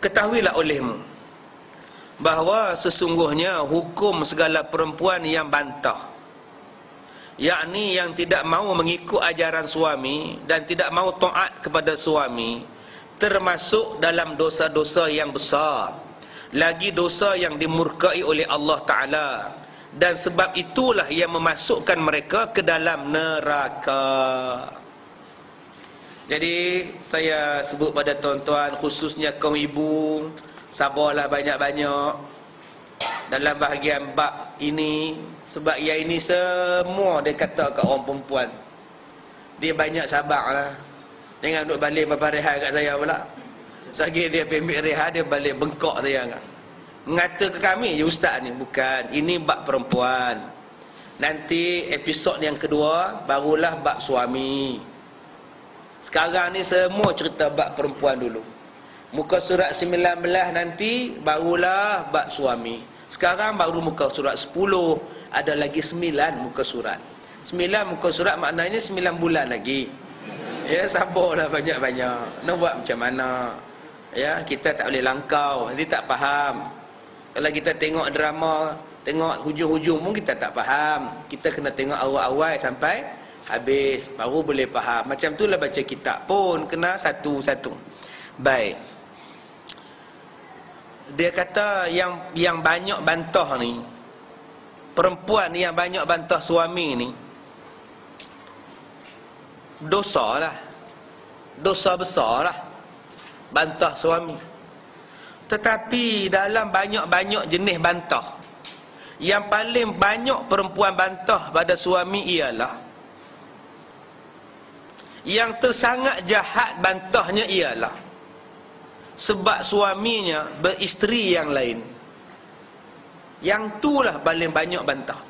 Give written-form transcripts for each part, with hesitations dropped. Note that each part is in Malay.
ketahuilah olehmu bahawa sesungguhnya hukum segala perempuan yang bantah, yakni yang tidak mau mengikut ajaran suami dan tidak mau taat kepada suami, termasuk dalam dosa-dosa yang besar, lagi dosa yang dimurkai oleh Allah Ta'ala, dan sebab itulah yang memasukkan mereka ke dalam neraka. Jadi saya sebut pada tuan-tuan, khususnya kaum ibu, sabarlah banyak-banyak dalam bahagian bab ini, sebab yang ini semua dia kata kat orang perempuan. Dia banyak sabarlah, jangan duduk balik apa rehat kat saya pula. Sagi dia ambil rehat, dia balik bengkok saya kan. Mengata ke kami je ustaz ni, bukan, ini bab perempuan. Nanti episod yang kedua barulah bab suami. Sekarang ni semua cerita bab perempuan dulu. Muka surat 19 nanti barulah bab suami. Sekarang baru muka surat 10. Ada lagi 9 muka surat. 9 muka surat maknanya 9 bulan lagi. Ya, sabarlah banyak-banyak. Nak buat macam mana? Ya, kita tak boleh langkau, nanti tak faham. Kalau kita tengok drama, tengok hujung-hujung pun kita tak faham. Kita kena tengok awal-awal sampai habis, baru boleh faham. Macam itulah baca kitab pun, kena satu-satu. Baik. Dia kata yang banyak bantah ni, perempuan yang banyak bantah suami ni, dosa lah, dosa besar lah bantah suami. Tetapi dalam banyak-banyak jenis bantah, yang paling banyak perempuan bantah pada suami ialah, yang tersangat jahat bantahnya ialah sebab suaminya beristeri yang lain. Yang itulah paling banyak bantah.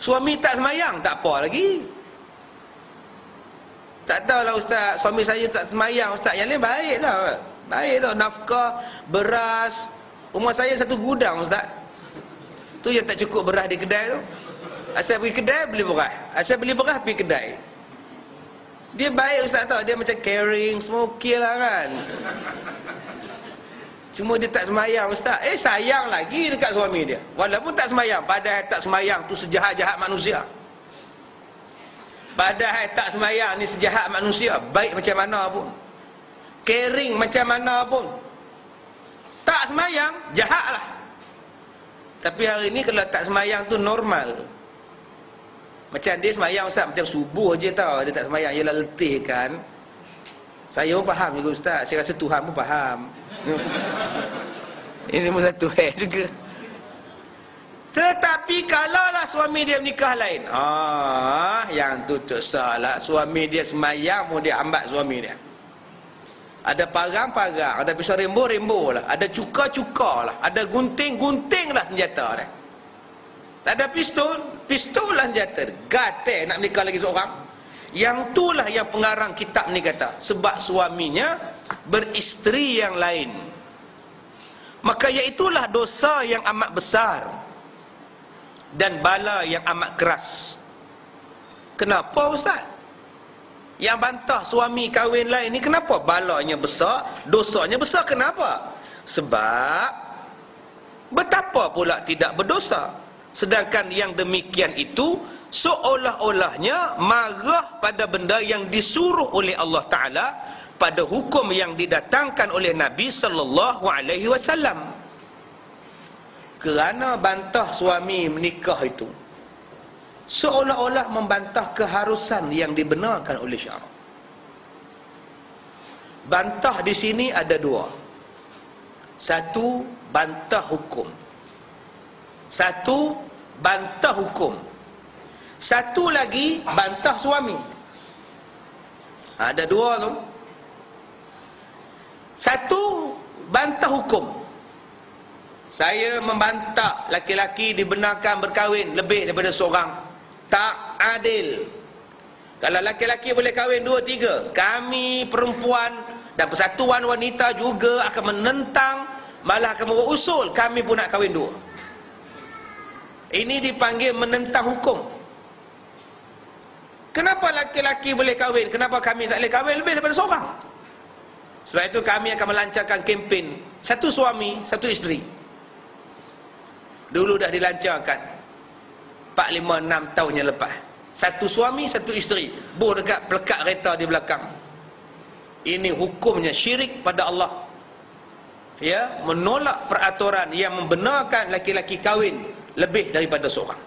Suami tak semayang, tak apa lagi. Tak tahulah ustaz, suami saya tak semayang ustaz, yang lain baiklah. Baiklah, nafkah, beras. Rumah saya satu gudang ustaz. Tu yang tak cukup beras di kedai tu. Asal pergi kedai beli beras, asal beli beras pergi kedai. Dia baik ustaz tahu, dia macam caring, semua okey lah kan. Cuma dia tak semayang ustaz. Sayang lagi dekat suami dia. Walaupun tak semayang, padahal tak semayang tu sejahat-jahat manusia. Padahal tak semayang ni sejahat manusia, baik macam mana pun, caring macam mana pun, tak semayang, jahat lah. Tapi hari ni kalau tak semayang tu normal. Macam dia semayang ustaz, macam subuh je tau dia tak semayang, ialah letih kan. Saya pun faham juga ustaz, saya rasa Tuhan pun faham. Ini pun satu juga. Tetapi kalaulah suami dia menikah lain, yang tu tak salah. Suami dia semayang pun dia hambat suami dia. Ada parang-parang, ada pisau rembo-rembo lah, ada cuka-cuka lah, ada gunting-gunting lah senjata dia. Tak ada pistol lah senjata. Gatel nak menikah lagi seorang. Yang itulah yang pengarang kitab ni kata, sebab suaminya beristeri yang lain. Maka iaitulah dosa yang amat besar dan bala yang amat keras. Kenapa ustaz? Yang bantah suami kahwin lain ni kenapa balanya besar, dosanya besar? Kenapa? Sebab betapa pula tidak berdosa. Sedangkan yang demikian itu seolah-olahnya marah pada benda yang disuruh oleh Allah Ta'ala, pada hukum yang didatangkan oleh Nabi Sallallahu Alaihi Wasallam. Kerana bantah suami menikah itu seolah-olah membantah keharusan yang dibenarkan oleh syarak. Bantah di sini ada dua. Satu, bantah hukum. Satu, bantah hukum. Satu lagi, bantah suami. Ada dua tu. Satu, bantah hukum. Saya membantah laki-laki dibenarkan berkahwin lebih daripada seorang. Tak adil. Kalau laki-laki boleh kahwin 2, 3, kami perempuan dan persatuan wanita juga akan menentang, malah akan berusul kami pun nak kahwin 2. Ini dipanggil menentang hukum. Kenapa laki-laki boleh kahwin, kenapa kami tak boleh kahwin lebih daripada seorang? Sebab itu kami akan melancarkan kempen satu suami, satu isteri. Dulu dah dilancarkan 4, 5, 6 tahun yang lepas. Satu suami, satu isteri. Dekat pelekat kereta di belakang. Ini hukumnya syirik pada Allah. Ya, menolak peraturan yang membenarkan laki-laki kahwin lebih daripada seorang.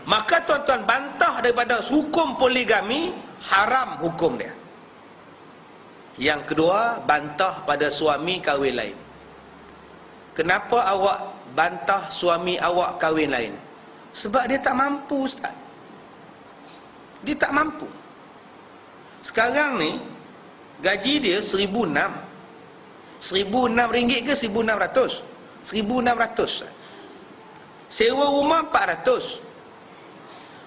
Maka tuan-tuan bantah daripada hukum poligami, haram hukum dia. Yang kedua, bantah pada suami kahwin lain. Kenapa awak bantah suami awak kahwin lain? Sebab dia tak mampu, Ustaz. Dia tak mampu. Sekarang ni gaji dia 1,600. 1,600 ringgit ke 1,600? 1,600. Sewa rumah 400.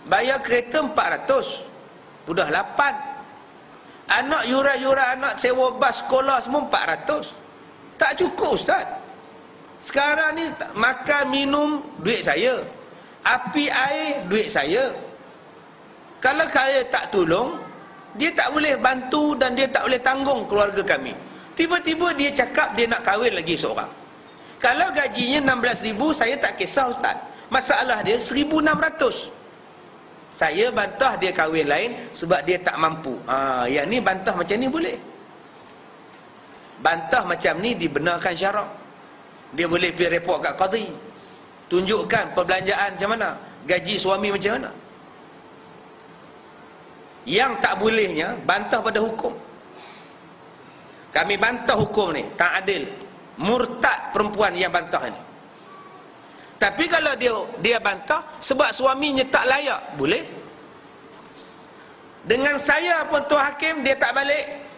Bayar kereta 400. Sudah 8. Anak yuran-yuran anak sewa bas sekolah semua 400. Tak cukup, Ustaz. Sekarang ni makan minum duit saya. Api air duit saya. Kalau saya tak tolong, dia tak boleh bantu dan dia tak boleh tanggung keluarga kami. Tiba-tiba dia cakap dia nak kahwin lagi seorang. Kalau gajinya 16,000, saya tak kisah, Ustaz. Masalah dia 1,600. Saya bantah dia kahwin lain sebab dia tak mampu. Yang ni bantah macam ni boleh. Bantah macam ni dibenarkan syarak. Dia boleh pergi report kat qadhi. Tunjukkan perbelanjaan macam mana, gaji suami macam mana. Yang tak bolehnya bantah pada hukum. Kami bantah hukum ni, tak adil. Murtad perempuan yang bantah ni. Tapi kalau dia bantah sebab suaminya tak layak, boleh. Dengan saya pun Tuan Hakim, dia tak balik.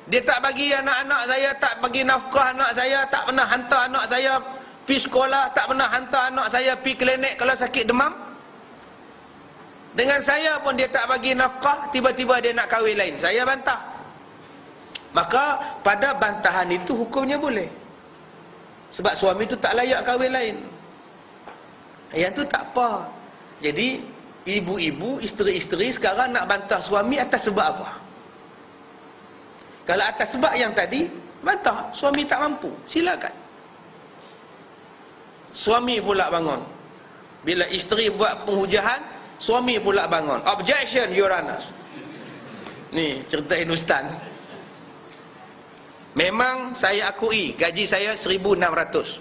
Dia tak bagi anak-anak saya, tak bagi nafkah anak saya, tak pernah hantar anak saya pergi sekolah, tak pernah hantar anak saya pergi klinik kalau sakit demam. Dengan saya pun dia tak bagi nafkah, tiba-tiba dia nak kahwin lain. Saya bantah. Maka pada bantahan itu hukumnya boleh. Sebab suami itu tak layak kahwin lain. Yang tu tak apa. Jadi ibu-ibu, isteri-isteri sekarang nak bantah suami atas sebab apa? Kalau atas sebab yang tadi, bantah suami tak mampu, silakan. Suami pula bangun. Bila isteri buat penghujahan, suami pula bangun. Objection, Your Honor. Ni cerita Hindustan. Memang saya akui gaji saya 1,600.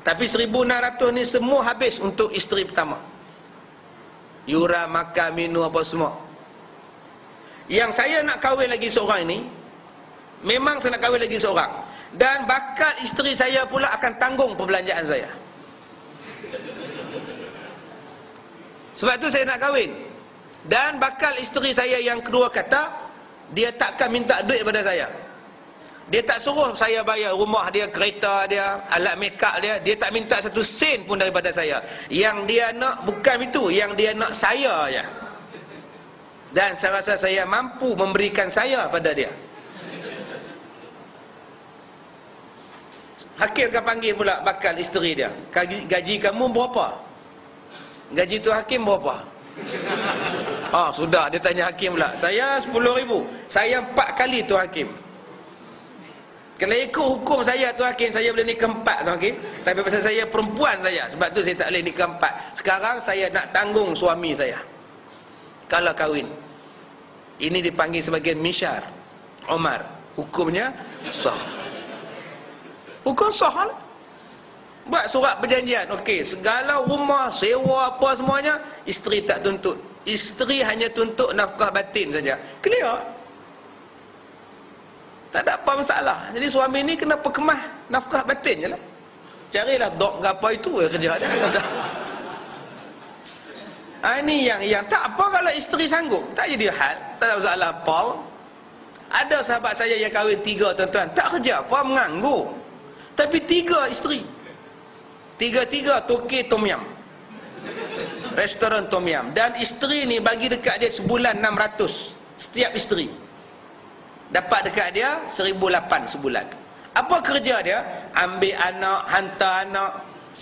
Tapi 1,600 ni semua habis untuk isteri pertama. Yuran, makan, minum apa semua. Yang saya nak kahwin lagi seorang ini, memang saya nak kahwin lagi seorang. Dan bakal isteri saya pula akan tanggung perbelanjaan saya. Sebab tu saya nak kahwin. Dan bakal isteri saya yang kedua kata, dia takkan minta duit pada saya. Dia tak suruh saya bayar rumah dia, kereta dia, alat makeup dia. Dia tak minta satu sen pun daripada saya. Yang dia nak bukan itu, yang dia nak saya je. Dan saya rasa saya mampu memberikan saya pada dia. Hakim akan panggil pula bakal isteri dia. Gaji kamu berapa? Gaji tu hakim berapa? Sudah, dia tanya hakim pula. Saya 10,000. Saya 4 kali tu hakim. Kalau ikut hukum saya tu hakim, saya boleh nikah 4 tu hakim. Tapi pasal saya perempuan saja, sebab tu saya tak boleh nikah 4. Sekarang saya nak tanggung suami saya kalau kahwin. Ini dipanggil sebagai misyar Umar. Hukumnya sah. Hukum sah lah. Buat surat perjanjian. Okey, segala rumah, sewa apa semuanya, isteri tak tuntut. Isteri hanya tuntut nafkah batin saja. Clear. Tak ada apa masalah. Jadi suami ni kena perkemah nafkah batin je lah. Carilah dok ke apa itu kerja dia. Ini yang tak apa kalau isteri sanggup. Tak jadi hal. Tak ada masalah apa. Ada sahabat saya yang kahwin 3 tuan-tuan. Tak kerja apa, menganggur. Tapi 3 isteri. 3 toke tom yam. Restoran tom yam. Dan isteri ni bagi dekat dia sebulan 600. Setiap isteri. Dapat dekat dia 1,800 sebulan. Apa kerja dia? Ambil anak, hantar anak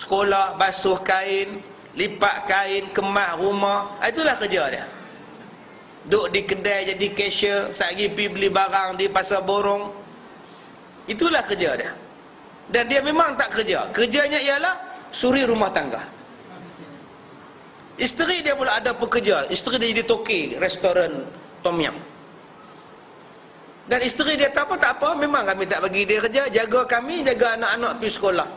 sekolah, basuh kain, lipat kain, kemas rumah. Itulah kerja dia. Duk di kedai jadi cashier, sehari pergi beli barang di pasar borong. Itulah kerja dia. Dan dia memang tak kerja. Kerjanya ialah suri rumah tangga. Isteri dia pula ada pekerja. Isteri dia jadi toki restoran Tom Yam. Dan isteri dia tak apa, memang kami tak bagi dia kerja, jaga kami, jaga anak-anak pergi sekolah.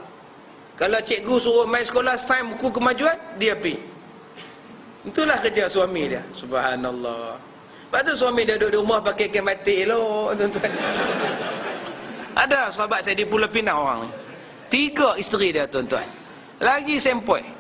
Kalau cikgu suruh main sekolah, sign buku kemajuan, dia pergi. Itulah kerja suami dia. Subhanallah. Lepas tu suami dia duduk di rumah pakai kain batik elok, tuan-tuan. Ada sahabat saya di Pulau Pinang orang ni. 3 isteri dia, tuan-tuan. Lagi sempoi.